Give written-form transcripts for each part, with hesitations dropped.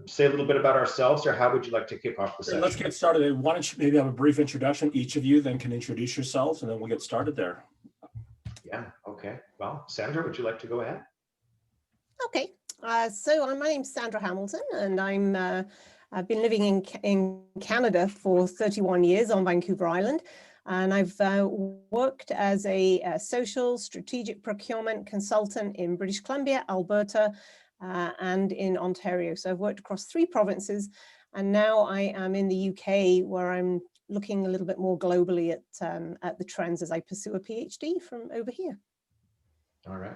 say a little bit about ourselves, or how would you like to kick off the session? Let's get started. Why don't you maybe have a brief introduction, each of you, then can introduce yourselves, and then we'll get started there. Yeah, okay. Well, Sandra, would you like to go ahead? Okay, so my name's Sandra Hamilton, and I've been living in Canada for 31 years on Vancouver Island, and I've worked as a social strategic procurement consultant in British Columbia, Alberta, and in Ontario. So I've worked across 3 provinces, and now I am in the UK, where I'm looking a little bit more globally at the trends as I pursue a PhD from over here. All right.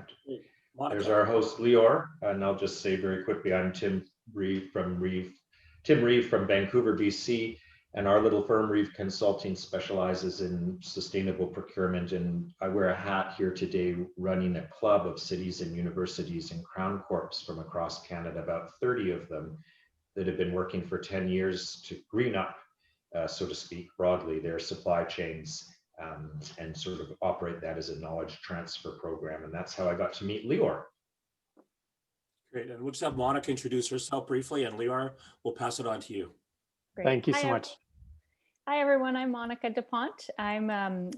Monica. There's our host, Leor, and I'll just say very quickly, I'm Tim Reeve from Vancouver, BC, and our little firm, Reeve Consulting, specializes in sustainable procurement, and I wear a hat here today running a club of cities and universities and Crown Corps from across Canada, about 30 of them that have been working for 10 years to green up, so to speak, broadly their supply chains, and sort of operate that as a knowledge transfer program. And that's how I got to meet Leor. Great, and we'll just have Monica introduce herself briefly, and Leor, we'll pass it on to you. Great. Thank you so much. Hi, everyone. I'm Monica DuPont. I'm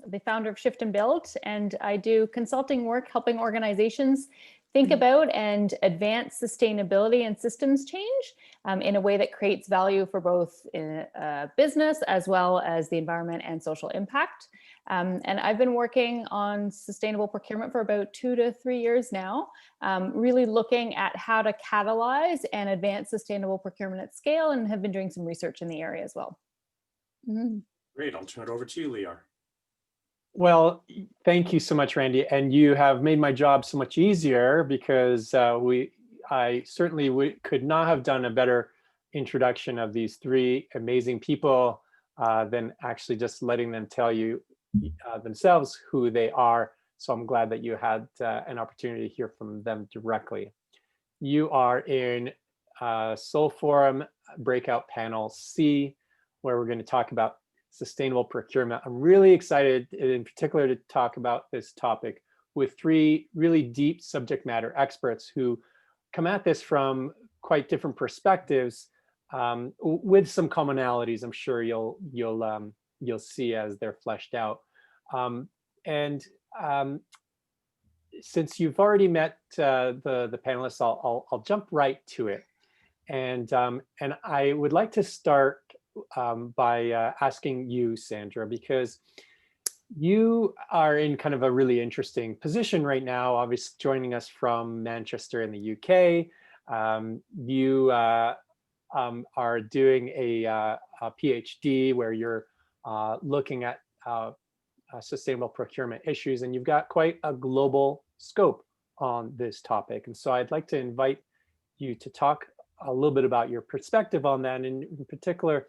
the founder of Shift and Build, and I do consulting work helping organizations think about and advance sustainability and systems change in a way that creates value for both business as well as the environment and social impact. And I've been working on sustainable procurement for about 2 to 3 years now, really looking at how to catalyze and advance sustainable procurement at scale, and have been doing some research in the area as well. Great, I'll turn it over to you, Leor. Well, thank you so much, Randy. And you have made my job so much easier, because I certainly could not have done a better introduction of these 3 amazing people than actually just letting them tell you themselves who they are. So I'm glad that you had an opportunity to hear from them directly. You are in Soul Forum Breakout Panel C, where we're going to talk about sustainable procurement. I'm really excited in particular to talk about this topic with 3 really deep subject matter experts who come at this from quite different perspectives, with some commonalities I'm sure you'll see as they're fleshed out. Since you've already met the panelists, I'll jump right to it. And I would like to start by asking you, Sandra, because you are in kind of a really interesting position right now, obviously joining us from Manchester in the UK. You are doing a PhD where you're looking at sustainable procurement issues, and you've got quite a global scope on this topic. And so I'd like to invite you to talk a little bit about your perspective on that, and in particular,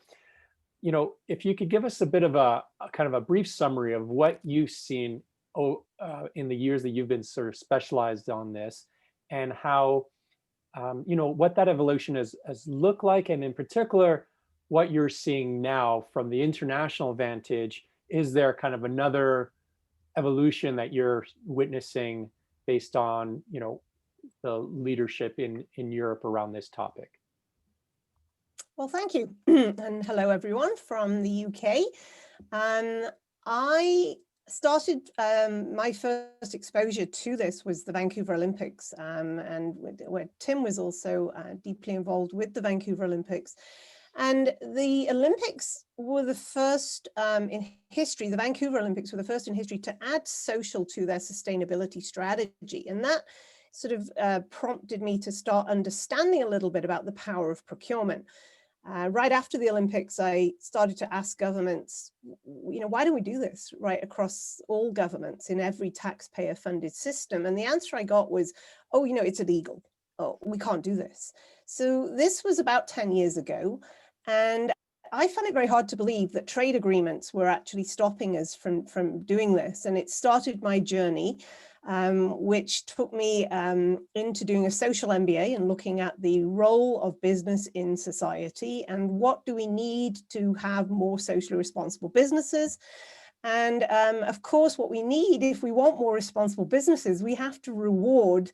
you know, if you could give us a bit of a kind of a brief summary of what you've seen in the years that you've been sort of specialized on this, and how, you know, what that evolution has looked like, and in particular, what you're seeing now from the international vantage. Is there kind of another evolution that you're witnessing based on, you know, the leadership in Europe around this topic? Well, thank you. And hello, everyone from the UK. I started, my first exposure to this was the Vancouver Olympics, and where Tim was also deeply involved with the Vancouver Olympics. And the Olympics were the first in history, the Vancouver Olympics were the first in history to add social to their sustainability strategy. And that sort of prompted me to start understanding a little bit about the power of procurement. Right after the Olympics, I started to ask governments, you know, why do we do this right across all governments in every taxpayer funded system? And the answer I got was, oh, you know, it's illegal. Oh, we can't do this. So this was about 10 years ago. And I found it very hard to believe that trade agreements were actually stopping us from doing this. And it started my journey, which took me into doing a social MBA and looking at the role of business in society and what do we need to have more socially responsible businesses. And of course, what we need, if we want more responsible businesses, we have to reward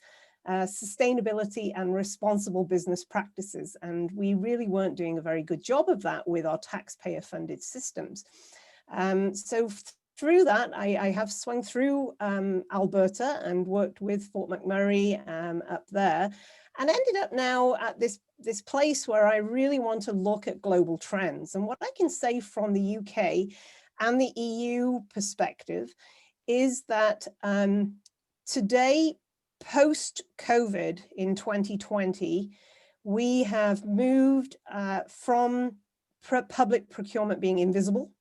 sustainability and responsible business practices. And we really weren't doing a very good job of that with our taxpayer funded systems. So through that, I have swung through Alberta and worked with Fort McMurray up there, and ended up now at this place where I really want to look at global trends. And what I can say from the UK and the EU perspective is that today, post-COVID in 2020, we have moved from public procurement being invisible.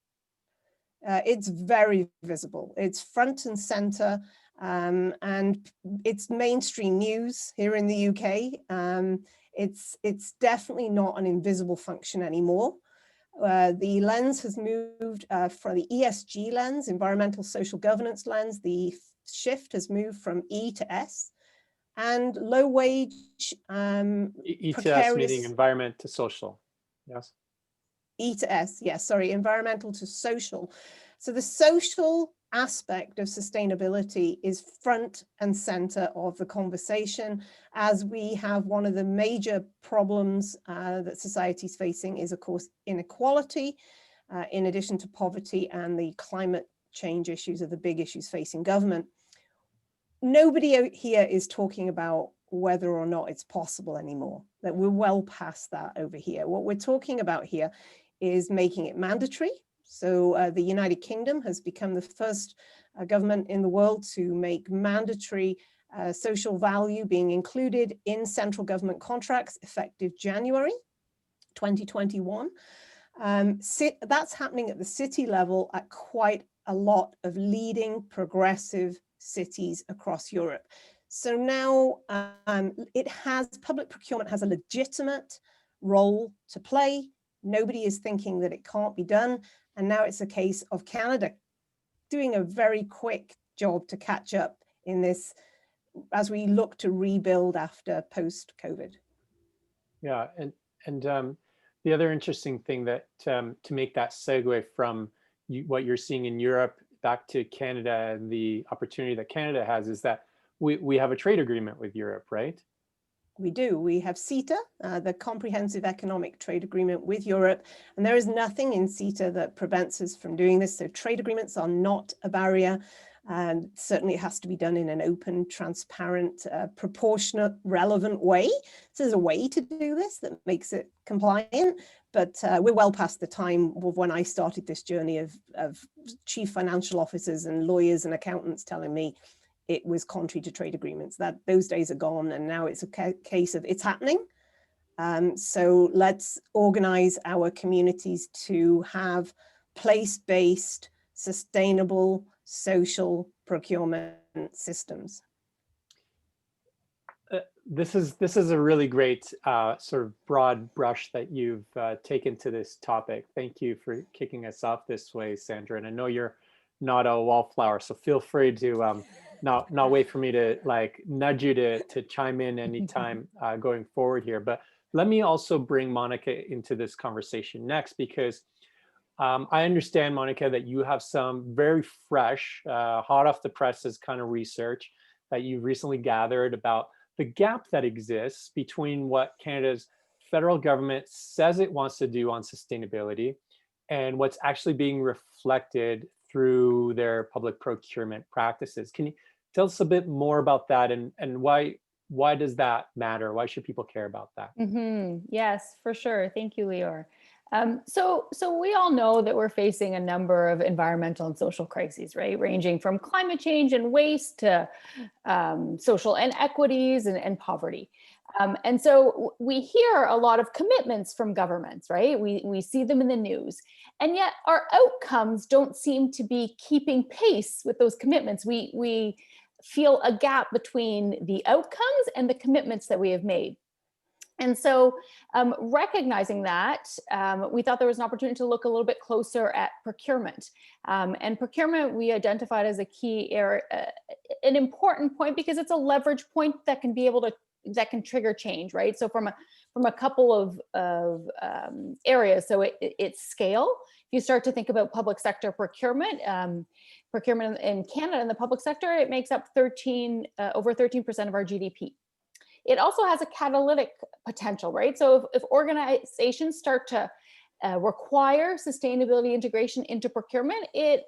It's very visible. It's front and center, and it's mainstream news here in the UK. It's definitely not an invisible function anymore. The lens has moved from the ESG lens, environmental social governance lens. The shift has moved from E to S, and low wage, E to S meaning environment to social. Yes. E to S, yes, sorry, environmental to social. So the social aspect of sustainability is front and center of the conversation, as we have one of the major problems that society is facing is, of course, inequality, in addition to poverty, and the climate change issues are the big issues facing government. Nobody here is talking about whether or not it's possible anymore, that we're well past that over here. What we're talking about here is making it mandatory. So the United Kingdom has become the first government in the world to make mandatory social value being included in central government contracts effective January 2021. That's happening at the city level at quite a lot of leading progressive cities across Europe. So now public procurement has a legitimate role to play. Nobody is thinking that it can't be done. And now it's a case of Canada doing a very quick job to catch up in this as we look to rebuild after post-COVID. Yeah, and the other interesting thing that to make that segue from what you're seeing in Europe back to Canada and the opportunity that Canada has is that we have a trade agreement with Europe, right? We do. We have CETA, the Comprehensive Economic Trade Agreement with Europe, and there is nothing in CETA that prevents us from doing this. So trade agreements are not a barrier, and certainly it has to be done in an open, transparent, proportionate, relevant way. So there's a way to do this that makes it compliant, but we're well past the time of when I started this journey of chief financial officers and lawyers and accountants telling me it was contrary to trade agreements. Those days are gone, and now it's a case of it's happening. So let's organize our communities to have place-based, sustainable, social procurement systems. This is a really great sort of broad brush that you've taken to this topic. Thank you for kicking us off this way, Sandra. And I know you're not a wallflower, so feel free to not wait for me to like nudge you to chime in anytime going forward here. But let me also bring Monica into this conversation next, because I understand, Monica, that you have some very fresh, hot off the presses kind of research that you've recently gathered about the gap that exists between what Canada's federal government says it wants to do on sustainability and what's actually being reflected through their public procurement practices. Can you tell us a bit more about that, and why does that matter? Why should people care about that? Yes, for sure. Thank you, Leor. So we all know that we're facing a number of environmental and social crises, right? Ranging from climate change and waste to social inequities and poverty. And so we hear a lot of commitments from governments, right? We see them in the news, and yet our outcomes don't seem to be keeping pace with those commitments. We feel a gap between the outcomes and the commitments that we have made. And so recognizing that, we thought there was an opportunity to look a little bit closer at procurement. And procurement we identified as a key area, an important point, because it's a leverage point that can be able to, that can trigger change, right? So from a couple of areas, so it's scale. If you start to think about public sector procurement, procurement in Canada in the public sector, it makes up over 13% of our GDP. it also has a catalytic potential, right? So if organizations start to require sustainability integration into procurement, it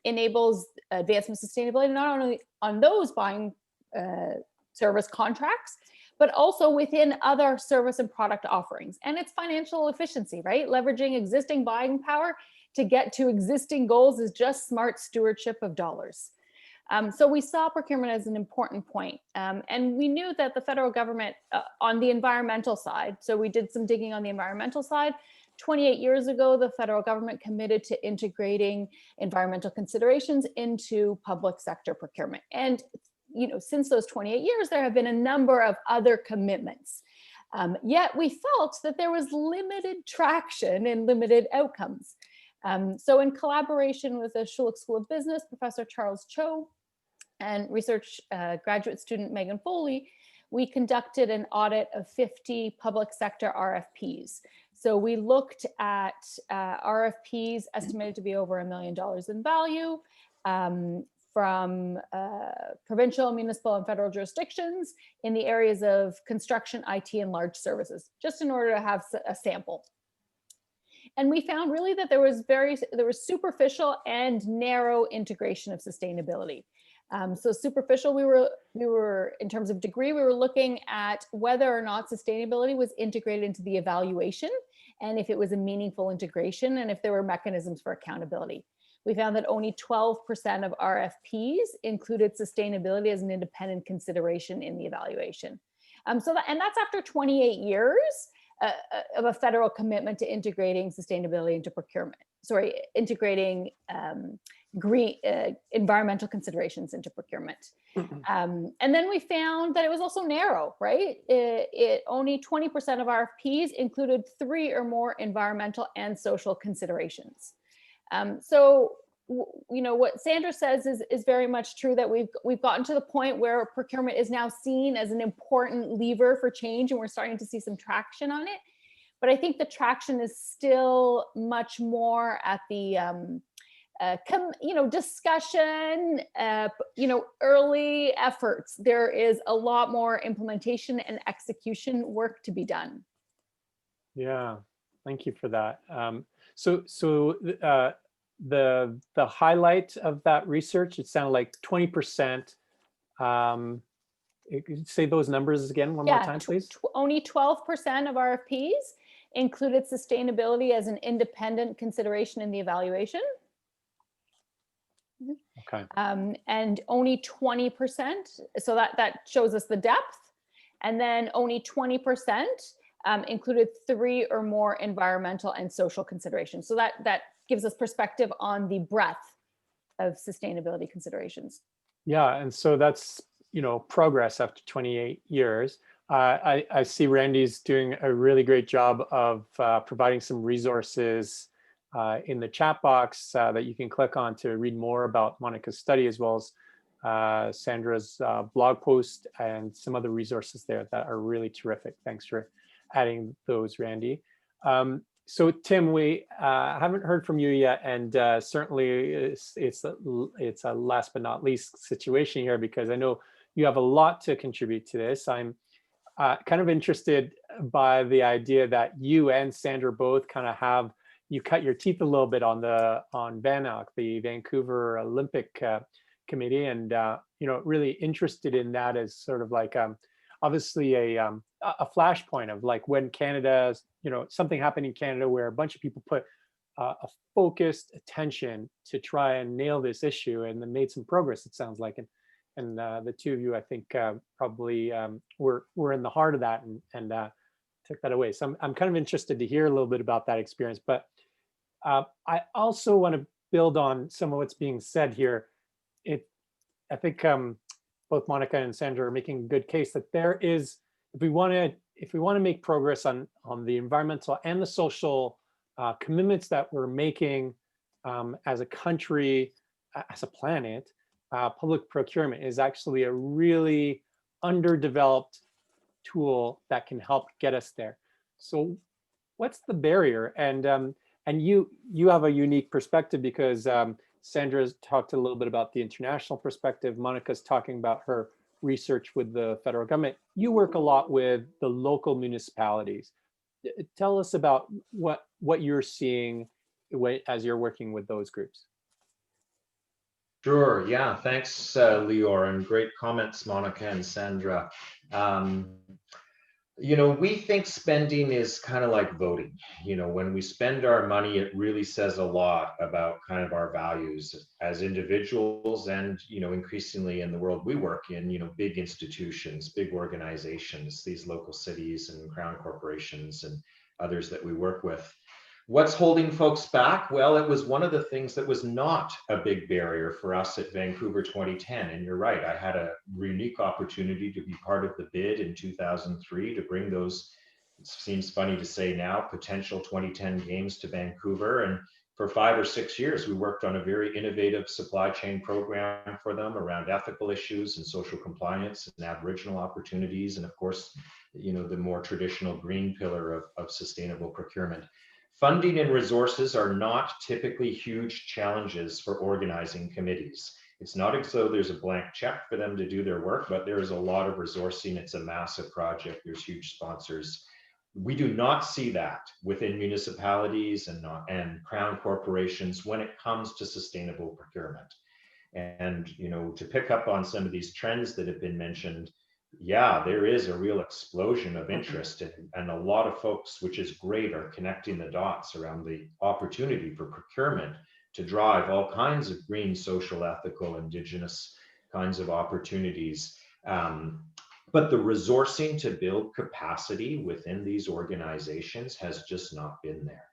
enables advancement of sustainability not only on those buying service contracts, but also within other service and product offerings. And it's financial efficiency, right? Leveraging existing buying power to get to existing goals is just smart stewardship of dollars. So we saw procurement as an important point. And we knew that the federal government on the environmental side, so we did some digging on the environmental side. 28 years ago, the federal government committed to integrating environmental considerations into public sector procurement. And since those 28 years, there have been a number of other commitments. Yet we felt that there was limited traction and limited outcomes. So in collaboration with the Schulich School of Business, Professor Charles Cho, and research graduate student Megan Foley, we conducted an audit of 50 public sector RFPs. So we looked at RFPs estimated to be over $1 million in value, from provincial, municipal, and federal jurisdictions in the areas of construction, IT, and large services, just in order to have a sample. And we found really that there was superficial and narrow integration of sustainability. So superficial, we were in terms of degree, we were looking at whether or not sustainability was integrated into the evaluation, and if it was a meaningful integration, and if there were mechanisms for accountability. We found that only 12% of RFPs included sustainability as an independent consideration in the evaluation. And that's after 28 years of a federal commitment to integrating sustainability into procurement. Integrating green environmental considerations into procurement. And then we found that it was also narrow, right? Only 20% of RFPs included 3 or more environmental and social considerations. So, what Sandra says is very much true, that we've gotten to the point where procurement is now seen as an important lever for change, and we're starting to see some traction on it. But I think the traction is still much more at the discussion, early efforts. There is a lot more implementation and execution work to be done. Yeah, thank you for that. The highlight of that research, it sounded like 20%. Say those numbers again one more time, please. Only 12% of RFPs included sustainability as an independent consideration in the evaluation. Okay. And only 20%, so that shows us the depth. And then only 20% included 3 or more environmental and social considerations. So that gives us perspective on the breadth of sustainability considerations. Yeah, and so that's progress after 28 years. I see Randy's doing a really great job of providing some resources in the chat box that you can click on to read more about Monica's study, as well as Sandra's blog post and some other resources there that are really terrific. Thanks for adding those, Randy. So Tim, we haven't heard from you yet, and certainly it's a last but not least situation here, because I know you have a lot to contribute to this. I'm kind of interested by the idea that you and Sandra both kind of you cut your teeth a little bit on VANOC, the Vancouver Olympic Committee, and really interested in that as sort of like obviously a flashpoint of like when Canada, something happened in Canada where a bunch of people put a focused attention to try and nail this issue, and then made some progress, it sounds like. And the two of you, I think, probably were in the heart of that and took that away. So I'm kind of interested to hear a little bit about that experience. But I also want to build on some of what's being said here. I think both Monica and Sandra are making a good case that there is, if we want to make progress on the environmental and the social commitments that we're making as a country, as a planet, public procurement is actually a really underdeveloped tool that can help get us there. So what's the barrier? And you have a unique perspective, because Sandra's talked a little bit about the international perspective. Monica's talking about her research with the federal government, you work a lot with the local municipalities. Tell us about what you're seeing as you're working with those groups. Sure. Yeah. Thanks, Leor, and great comments, Monica and Sandra. We think spending is kind of like voting. When we spend our money, it really says a lot about kind of our values as individuals and, increasingly in the world we work in, big institutions, big organizations, these local cities and crown corporations and others that we work with. What's holding folks back? Well, it was one of the things that was not a big barrier for us at Vancouver 2010. And you're right, I had a unique opportunity to be part of the bid in 2003 to bring those, it seems funny to say now, potential 2010 games to Vancouver. And for 5 or 6 years, we worked on a very innovative supply chain program for them around ethical issues and social compliance and Aboriginal opportunities. And of course, the more traditional green pillar of sustainable procurement. Funding and resources are not typically huge challenges for organizing committees. It's not as though there's a blank check for them to do their work, but there is a lot of resourcing. It's a massive project. There's huge sponsors. We do not see that within municipalities and crown corporations when it comes to sustainable procurement. And, to pick up on some of these trends that have been mentioned, yeah, there is a real explosion of interest and a lot of folks, which is great, are connecting the dots around the opportunity for procurement to drive all kinds of green, social, ethical, Indigenous kinds of opportunities. But the resourcing to build capacity within these organizations has just not been there.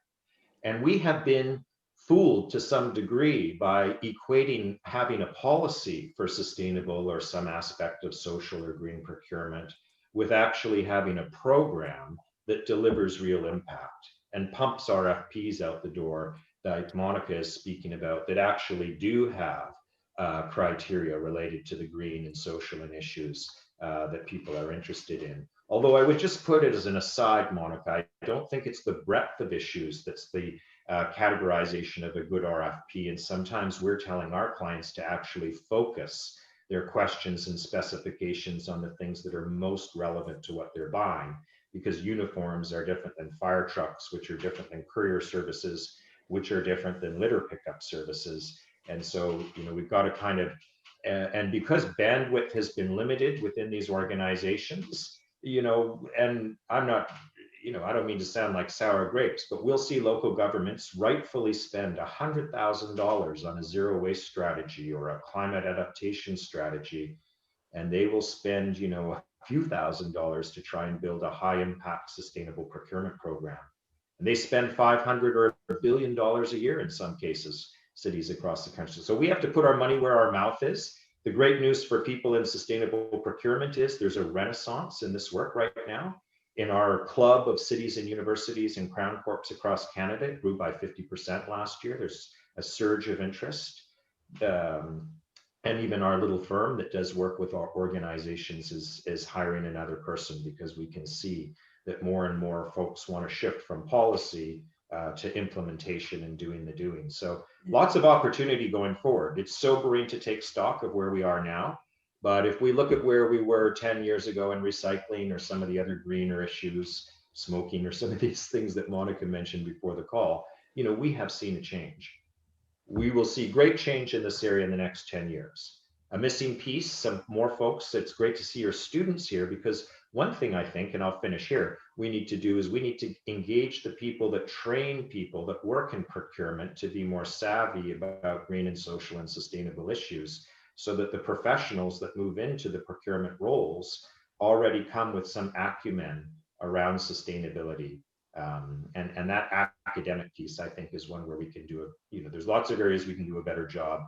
And we have been fooled to some degree by equating having a policy for sustainable or some aspect of social or green procurement with actually having a program that delivers real impact and pumps RFPs out the door that Monica is speaking about that actually do have criteria related to the green and social and issues that people are interested in. Although I would just put it as an aside, Monica, I don't think it's the breadth of issues that's the categorization of a good RFP. And sometimes we're telling our clients to actually focus their questions and specifications on the things that are most relevant to what they're buying, because uniforms are different than fire trucks, which are different than courier services, which are different than litter pickup services. And so, we've got to kind of, and because bandwidth has been limited within these organizations, and I'm not, I don't mean to sound like sour grapes, but we'll see local governments rightfully spend $100,000 on a zero waste strategy or a climate adaptation strategy, and they will spend, a few $1,000s to try and build a high impact sustainable procurement program. And they spend $500 or $1 billion a year in some cases, cities across the country. So we have to put our money where our mouth is. The great news for people in sustainable procurement is there's a renaissance in this work right now. In our club of cities and universities and crown corps across Canada, it grew by 50% last year. There's a surge of interest. And even our little firm that does work with our organizations is hiring another person, because we can see that more and more folks want to shift from policy to implementation and doing the doing. So lots of opportunity going forward. It's sobering to take stock of where we are now. But if we look at where we were 10 years ago in recycling or some of the other greener issues, smoking or some of these things that Monica mentioned before the call, we have seen a change. We will see great change in this area in the next 10 years. A missing piece, some more folks, it's great to see your students here, because one thing I think, and I'll finish here, we need to do is we need to engage the people that train people that work in procurement to be more savvy about green and social and sustainable issues, so that the professionals that move into the procurement roles already come with some acumen around sustainability. And that academic piece, I think, is one where we can do there's lots of areas we can do a better job.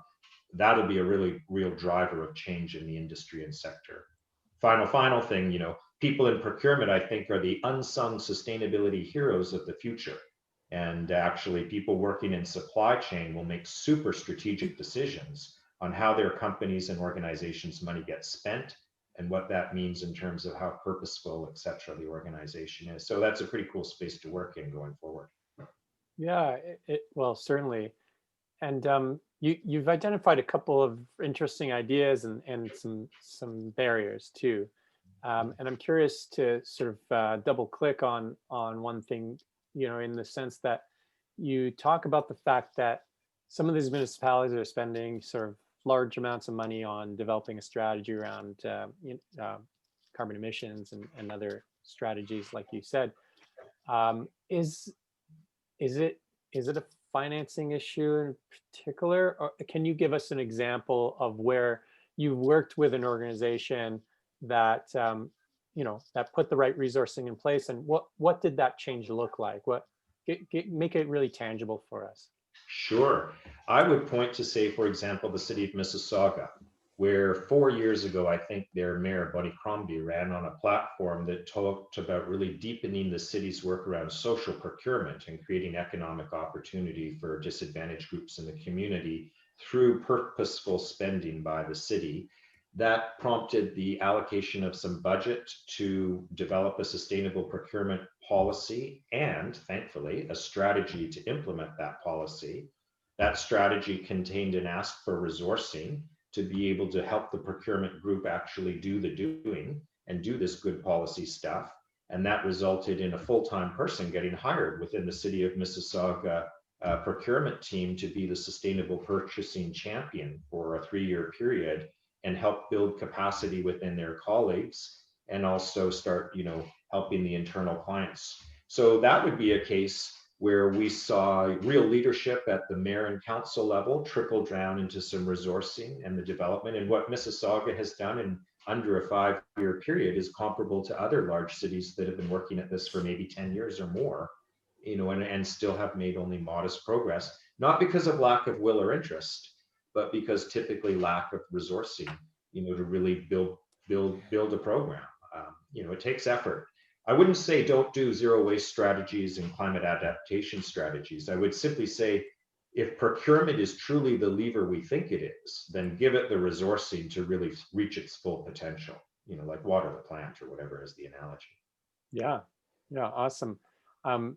That'll be a really real driver of change in the industry and sector. Final thing, people in procurement, I think, are the unsung sustainability heroes of the future. And actually, people working in supply chain will make super strategic decisions on how their companies and organizations' money gets spent and what that means in terms of how purposeful, et cetera, the organization is. So that's a pretty cool space to work in going forward. Yeah, well, certainly. You've identified a couple of interesting ideas and some barriers too. And I'm curious to sort of double click on one thing, in the sense that you talk about the fact that some of these municipalities are spending sort of large amounts of money on developing a strategy around carbon emissions and other strategies, like you said. Is it a financing issue in particular, or can you give us an example of where you've worked with an organization that that put the right resourcing in place, and what did that change look like? Make it really tangible for us. Sure. I would point to, say, for example, the city of Mississauga, where 4 years ago, I think their mayor, Bonnie Crombie, ran on a platform that talked about really deepening the city's work around social procurement and creating economic opportunity for disadvantaged groups in the community through purposeful spending by the city. That prompted the allocation of some budget to develop a sustainable procurement policy and, thankfully, a strategy to implement that policy. That strategy contained an ask for resourcing to be able to help the procurement group actually do the doing and do this good policy stuff. And that resulted in a full-time person getting hired within the city of Mississauga procurement team to be the sustainable purchasing champion for a 3-year period and help build capacity within their colleagues and also start, helping the internal clients. So that would be a case where we saw real leadership at the mayor and council level trickle down into some resourcing and the development. And what Mississauga has done in under a 5-year period is comparable to other large cities that have been working at this for maybe 10 years or more, and still have made only modest progress, not because of lack of will or interest, but because typically lack of resourcing, to really build a program. It takes effort. I wouldn't say don't do zero waste strategies and climate adaptation strategies. I would simply say, if procurement is truly the lever we think it is, then give it the resourcing to really reach its full potential, like water the plant or whatever is the analogy. Yeah, awesome. And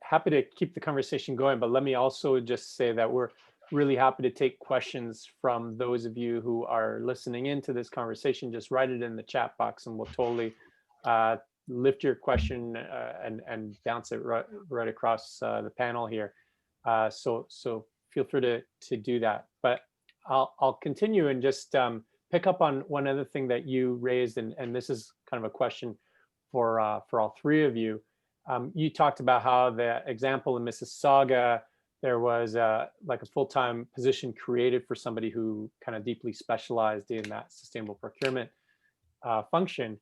happy to keep the conversation going, but let me also just say that we're really happy to take questions from those of you who are listening into this conversation. Just write it in the chat box and we'll totally lift your question and bounce it right across the panel here. So feel free to do that. But I'll continue and just pick up on one other thing that you raised, and this is kind of a question for all three of you. You talked about how the example in Mississauga, there was like a full-time position created for somebody who kind of deeply specialized in that sustainable procurement function.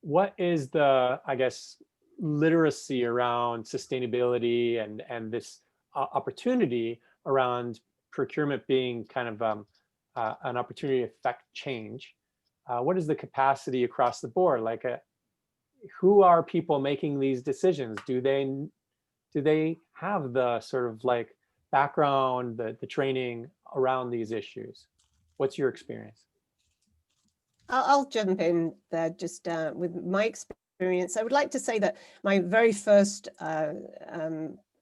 What is the, I guess, literacy around sustainability and this opportunity around procurement being kind of an opportunity to affect change? What is the capacity across the board? Like, who are people making these decisions? Do they have the sort of like background, the training around these issues? What's your experience? I'll jump in there just with my experience. I would like to say that my very first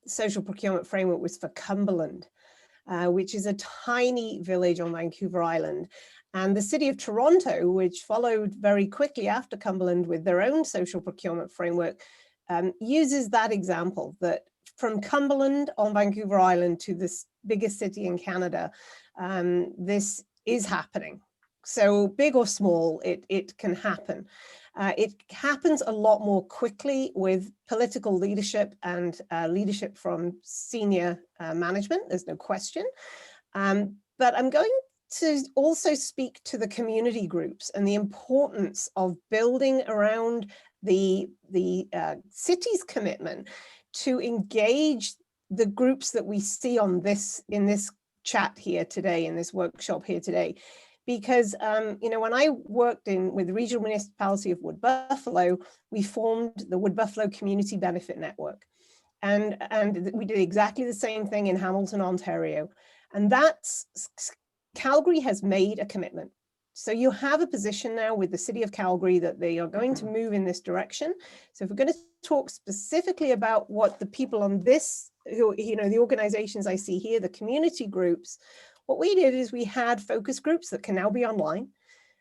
social procurement framework was for Cumberland, which is a tiny village on Vancouver Island. And the city of Toronto, which followed very quickly after Cumberland with their own social procurement framework, uses that example, that from Cumberland on Vancouver Island to this biggest city in Canada, this is happening. So big or small, it can happen. It happens a lot more quickly with political leadership and leadership from senior management, there's no question. But I'm going to also speak to the community groups and the importance of building around the city's commitment to engage the groups that we see on this, in this chat here today, in this workshop here today. Because, when I worked with the Regional Municipality of Wood Buffalo, we formed the Wood Buffalo Community Benefit Network. And we did exactly the same thing in Hamilton, Ontario. And Calgary has made a commitment So you have a position now with the City of Calgary that they are going to move in this direction. So if we're going to talk specifically about what the people on this, who, you know, the organizations I see here, the community groups, what we did is we had focus groups that can now be online.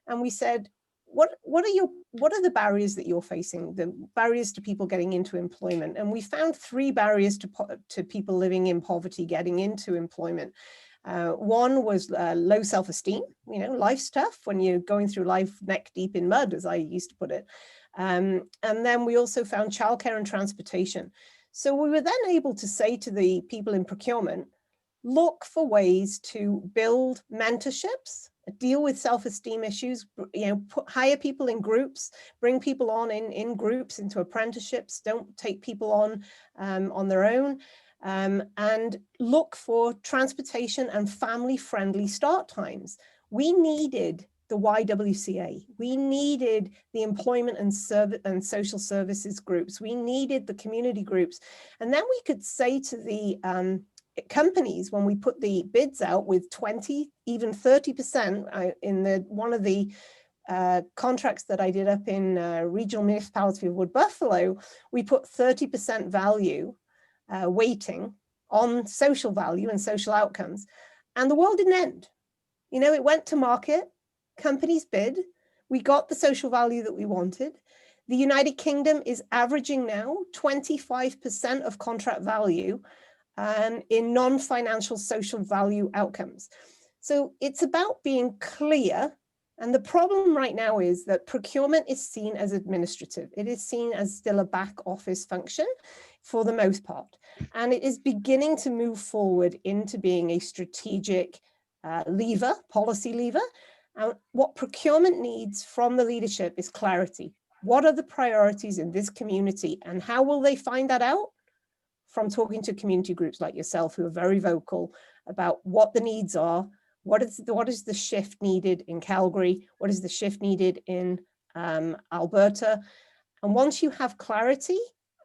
And we said, what are the barriers that you're facing, the barriers to people getting into employment? And we found 3 barriers to people living in poverty getting into employment. One was low self-esteem. You know, life's tough when you're going through life neck deep in mud, as I used to put it. And then we also found childcare and transportation. So we were then able to say to the people in procurement, look for ways to build mentorships, deal with self-esteem issues, you know, hire people in groups, bring people on in groups into apprenticeships, don't take people on their own. And look for transportation and family-friendly start times. We needed the YWCA. We needed the employment and social services groups. We needed the community groups. And then we could say to the companies, when we put the bids out with 20, even 30% in one of the contracts that I did up in regional municipality of Wood Buffalo, we put 30% value weighting on social value and social outcomes. And the world didn't end. You know, it went to market, companies bid, we got the social value that we wanted. The United Kingdom is averaging now 25% of contract value in non-financial social value outcomes. So it's about being clear. And the problem right now is that procurement is seen as administrative. It is seen as still a back office function for the most part. And it is beginning to move forward into being a strategic lever, policy lever. And what procurement needs from the leadership is clarity. What are the priorities in this community and how will they find that out? From talking to community groups like yourself, who are very vocal about what the needs are, what is the shift needed in Calgary, what is the shift needed in Alberta. And once you have clarity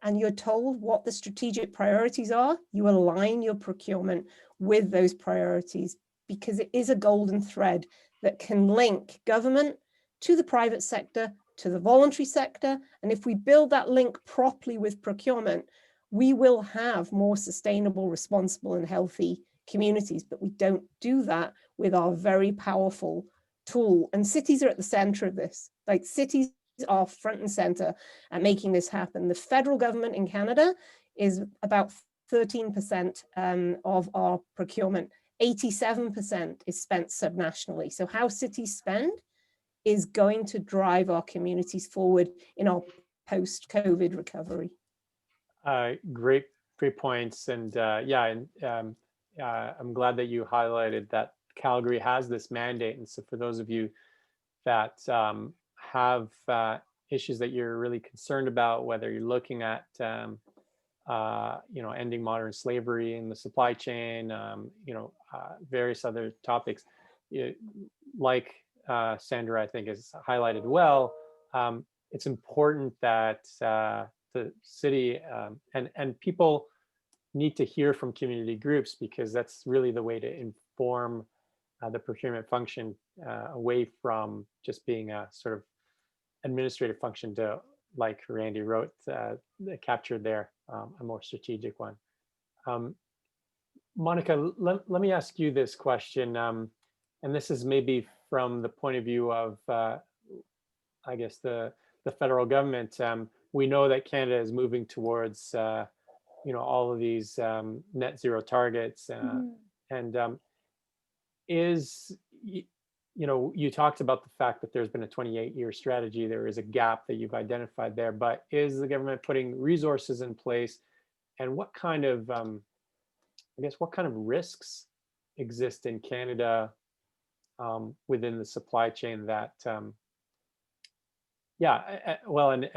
and you're told what the strategic priorities are, you align your procurement with those priorities, because it is a golden thread that can link government to the private sector, to the voluntary sector. And if we build that link properly with procurement, we will have more sustainable, responsible, and healthy communities, but we don't do that with our very powerful tool. And cities are at the center of this. Like, cities are front and center at making this happen. The federal government in Canada is about 13% of our procurement. 87% is spent subnationally. So how cities spend is going to drive our communities forward in our post-COVID recovery. Great points. And I'm glad that you highlighted that Calgary has this mandate. And so for those of you that have issues that you're really concerned about, whether you're looking at ending modern slavery in the supply chain, various other topics, like Sandra, I think, has highlighted well, it's important that the city and people need to hear from community groups, because that's really the way to inform the procurement function away from just being a sort of administrative function to, like Randy wrote, captured there, a more strategic one. Monica, let me ask you this question, and this is maybe from the point of view of, I guess, the federal government. We know that Canada is moving towards, all of these net zero targets, and you talked about the fact that there's been a 28-year strategy. There is a gap that you've identified there, but is the government putting resources in place, and what kind of, what kind of risks exist in Canada within the supply chain that, and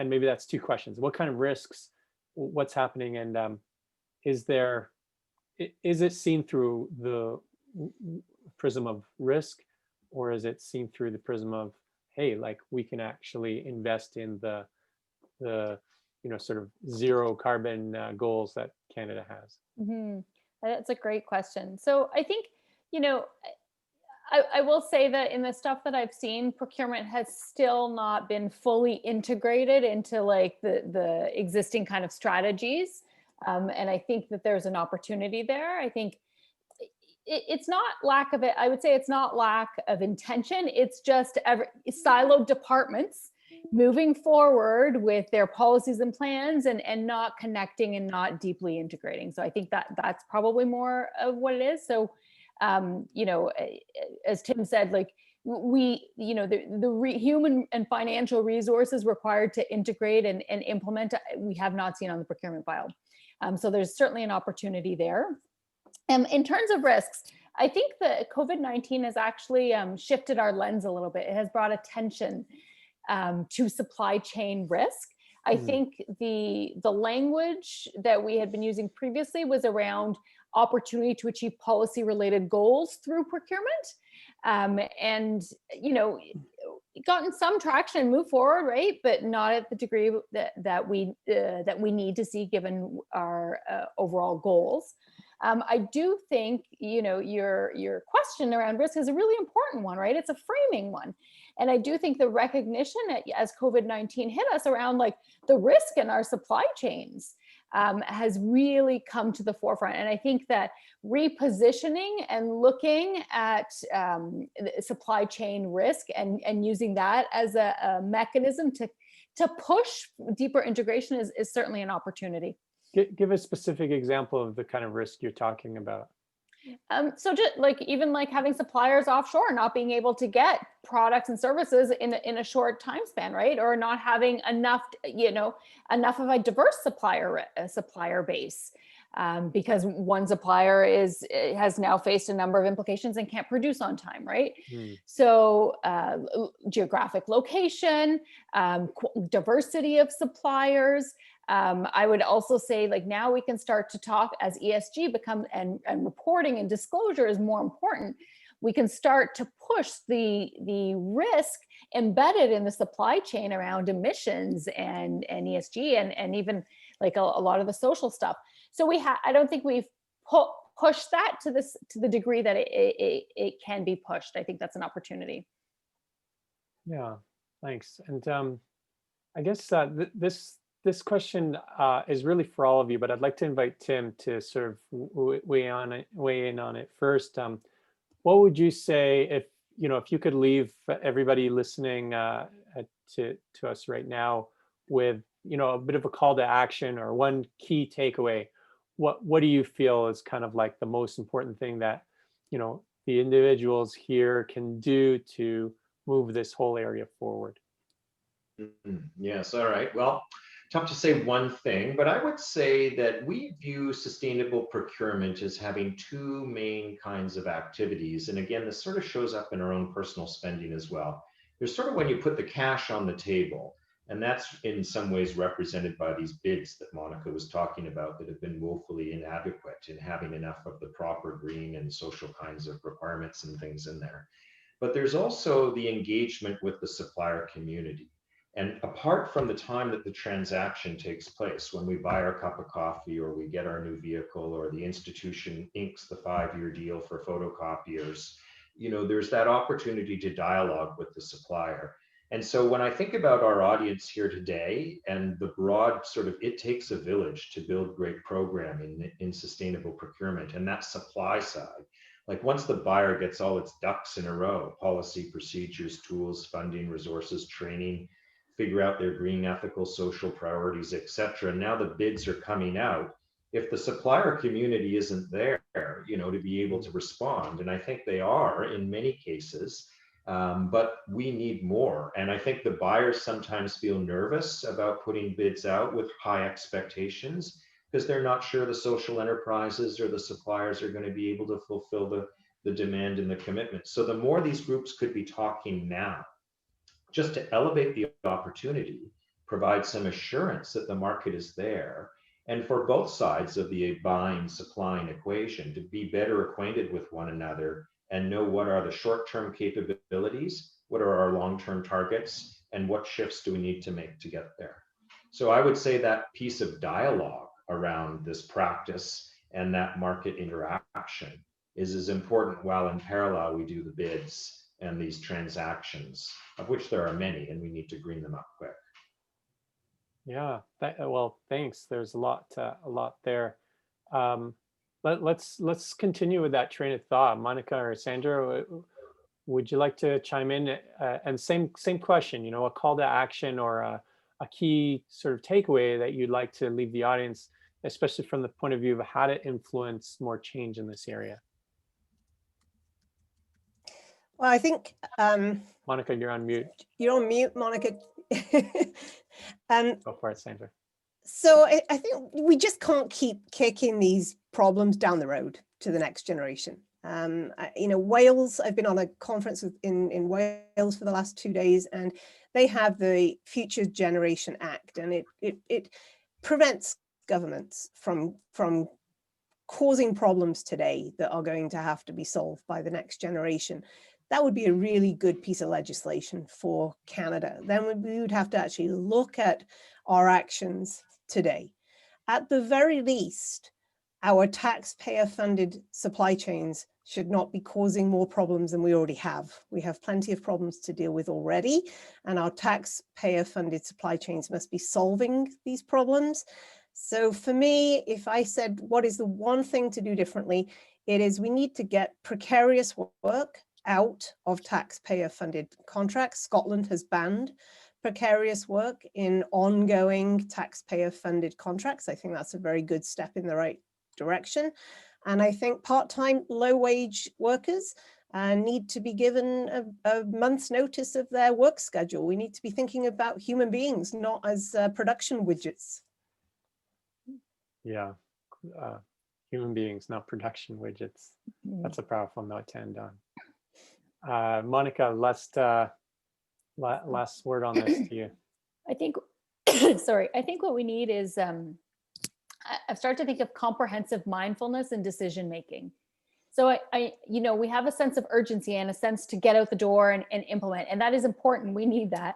maybe that's 2 questions. What kind of risks, what's happening, and is it seen through the prism of risk, or is it seen through the prism of, hey, like, we can actually invest in the sort of zero carbon goals that Canada has? That's a great question. So I think, I will say that in the stuff that I've seen, procurement has still not been fully integrated into like the existing kind of strategies. And I think that there's an opportunity there. I think it's not lack of it. I would say it's not lack of intention. It's just siloed departments moving forward with their policies and plans and not connecting and not deeply integrating. So I think that that's probably more of what it is. So, you know, as Tim said, like we, you know, the human and financial resources required to integrate and implement, we have not seen on the procurement file. So there's certainly an opportunity there. In terms of risks, I think that COVID-19 has actually shifted our lens a little bit. It has brought attention to supply chain risk. I think the language that we had been using previously was around opportunity to achieve policy related goals through procurement. And, you know, gotten some traction and moved forward, right? But not at the degree that we need to see given our overall goals. I do think, you know, your question around risk is a really important one, right? It's a framing one. And I do think the recognition as COVID-19 hit us around like the risk in our supply chains has really come to the forefront. And I think that repositioning and looking at supply chain risk and using that as a mechanism to push deeper integration is certainly an opportunity. Give a specific example of the kind of risk you're talking about. So just like even like having suppliers offshore, not being able to get products and services in a short time span, right? Or not having enough, you know, enough of a diverse supplier base, because one supplier has now faced a number of implications and can't produce on time, right? So geographic location, diversity of suppliers. I would also say like now we can start to talk as ESG becomes and reporting and disclosure is more important. We can start to push the risk embedded in the supply chain around emissions and ESG and even like a lot of the social stuff. So I don't think we've pushed that to the degree that it can be pushed. I think that's an opportunity. Yeah, thanks. And I guess this question is really for all of you, but I'd like to invite Tim to sort of weigh in on it first. What would you say if you could leave everybody listening to us right now with a bit of a call to action or one key takeaway? What do you feel is kind of like the most important thing that the individuals here can do to move this whole area forward? Yes, all right. Well, tough to say one thing, but I would say that we view sustainable procurement as having two main kinds of activities. And again, this sort of shows up in our own personal spending as well. There's sort of when you put the cash on the table, and that's in some ways represented by these bids that Monica was talking about that have been woefully inadequate in having enough of the proper green and social kinds of requirements and things in there. But there's also the engagement with the supplier community. And apart from the time that the transaction takes place, when we buy our cup of coffee or we get our new vehicle or the institution inks the 5-year deal for photocopiers, there's that opportunity to dialogue with the supplier. And so when I think about our audience here today and the broad sort of, it takes a village to build great programming in sustainable procurement, and that supply side, like once the buyer gets all its ducks in a row, policy, procedures, tools, funding, resources, training, figure out their green, ethical, social priorities, et cetera. Now the bids are coming out. If the supplier community isn't there, to be able to respond, and I think they are in many cases, but we need more. And I think the buyers sometimes feel nervous about putting bids out with high expectations because they're not sure the social enterprises or the suppliers are going to be able to fulfill the demand and the commitment. So the more these groups could be talking now, just to elevate the opportunity, provide some assurance that the market is there, and for both sides of the buying, supplying equation to be better acquainted with one another and know what are the short-term capabilities, what are our long-term targets, and what shifts do we need to make to get there. So I would say that piece of dialogue around this practice and that market interaction is as important while in parallel we do the bids and these transactions, of which there are many, and we need to green them up quick. Yeah, well, thanks. There's a lot there. Let's continue with that train of thought. Monica or Sandra, would you like to chime in? And same question, you know, a call to action or a key sort of takeaway that you'd like to leave the audience, especially from the point of view of how to influence more change in this area. Well, I think Monica, you're on mute. you're on mute, Monica. Go for it, Sandra. So I think we just can't keep kicking these problems down the road to the next generation. You know, Wales, I've been on a conference in Wales for the last 2 days, and they have the Future Generation Act, and it prevents governments from causing problems today that are going to have to be solved by the next generation. That would be a really good piece of legislation for Canada. Then we would have to actually look at our actions today. At the very least, our taxpayer-funded supply chains should not be causing more problems than we already have. We have plenty of problems to deal with already, and our taxpayer-funded supply chains must be solving these problems. So for me, if I said, what is the one thing to do differently? It is we need to get precarious work out of taxpayer-funded contracts. Scotland has banned precarious work in ongoing taxpayer-funded contracts. I think that's a very good step in the right direction. And I think part-time, low-wage workers need to be given a month's notice of their work schedule. We need to be thinking about human beings, not as production widgets. Yeah, human beings, not production widgets. That's a powerful note to end on. Monica, last word on this to you. I think, sorry, I think what we need is, I've started to think of comprehensive mindfulness and decision making. So you know, we have a sense of urgency and a sense to get out the door and implement, and that is important. We need that.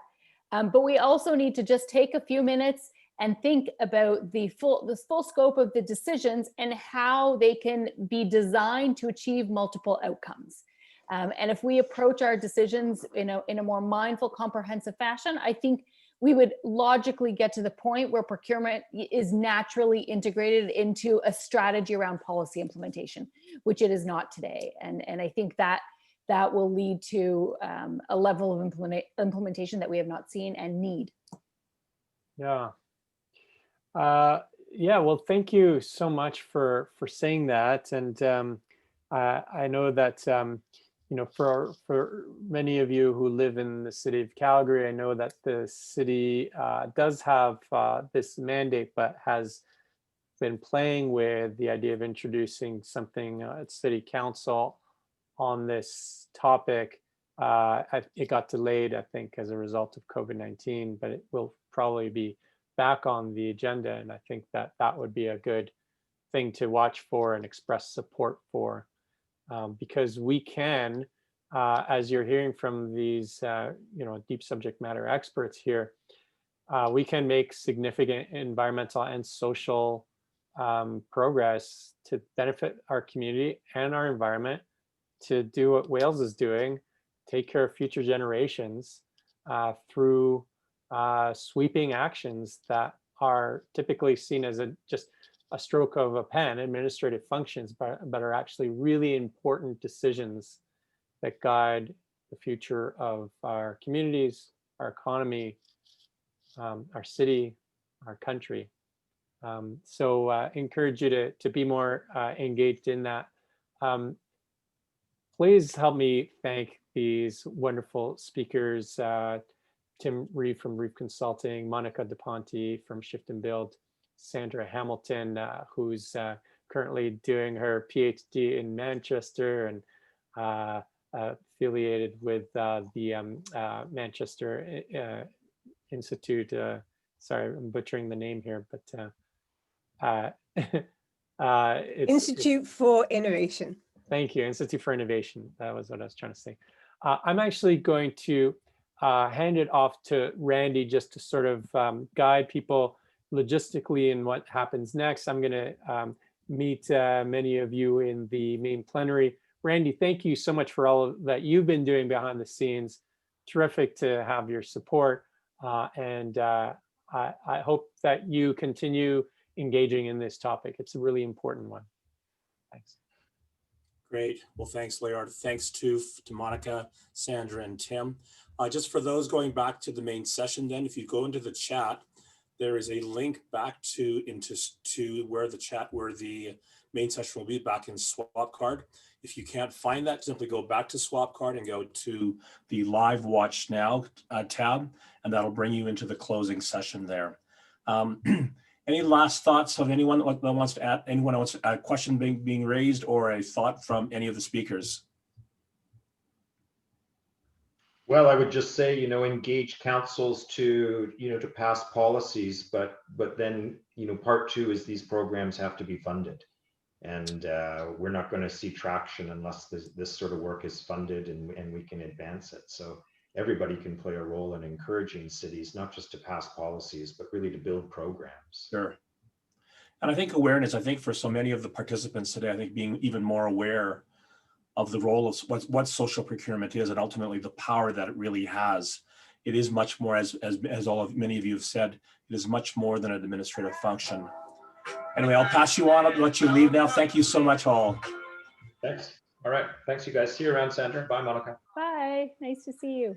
But we also need to just take a few minutes and think about the full scope of the decisions and how they can be designed to achieve multiple outcomes. And if we approach our decisions in a more mindful, comprehensive fashion, I think we would logically get to the point where procurement is naturally integrated into a strategy around policy implementation, which it is not today. And I think that will lead to a level of implementation that we have not seen and need. Yeah. Yeah, well, thank you so much for saying that. And I know that, you know, for many of you who live in the city of Calgary, I know that the city does have this mandate, but has been playing with the idea of introducing something at city council on this topic. It got delayed, I think, as a result of COVID-19, but it will probably be back on the agenda. And I think that would be a good thing to watch for and express support for. Because we can, as you're hearing from these, you know, deep subject matter experts here, we can make significant environmental and social progress to benefit our community and our environment, to do what Wales is doing, take care of future generations through sweeping actions that are typically seen as just a stroke of a pen, administrative functions, but are actually really important decisions that guide the future of our communities, our economy, our city, our country. So encourage you to be more engaged in that. Please help me thank these wonderful speakers, Tim Reeve from Reeve Consulting, Monica De Ponte from Shift and Build, Sandra Hamilton, who's currently doing her PhD in Manchester and affiliated with the Manchester Institute. Sorry, I'm butchering the name here, but Institute for Innovation. Thank you, Institute for Innovation. That was what I was trying to say. I'm actually going to hand it off to Randy just to sort of guide people logistically in what happens next. I'm going to meet many of you in the main plenary. Randy, thank you so much for all that you've been doing behind the scenes. Terrific to have your support. I hope that you continue engaging in this topic. It's a really important one. Thanks. Great. Well, thanks, Leor. Thanks to Monica, Sandra, and Tim. Just for those going back to the main session, then, if you go into the chat, there is a link back to where the main session will be back in Swap Card. If you can't find that, simply go back to Swap Card and go to the Live Watch Now tab, and that'll bring you into the closing session there. Any last thoughts of anyone that wants to add? Anyone wants a question being raised or a thought from any of the speakers? Well, I would just say, engage councils to pass policies, but then, part two is these programs have to be funded. And we're not going to see traction unless this sort of work is funded and we can advance it. So everybody can play a role in encouraging cities, not just to pass policies, but really to build programs. Sure. And I think awareness, for so many of the participants today, I think being even more aware of the role of what social procurement is and ultimately the power that it really has. It is much more, as many of you have said, it is much more than an administrative function. Anyway, I'll pass you on. I'll let you leave now. Thank you so much, all. Thanks. All right. Thanks, you guys. See you around, Sandra. Bye, Monica. Bye. Nice to see you.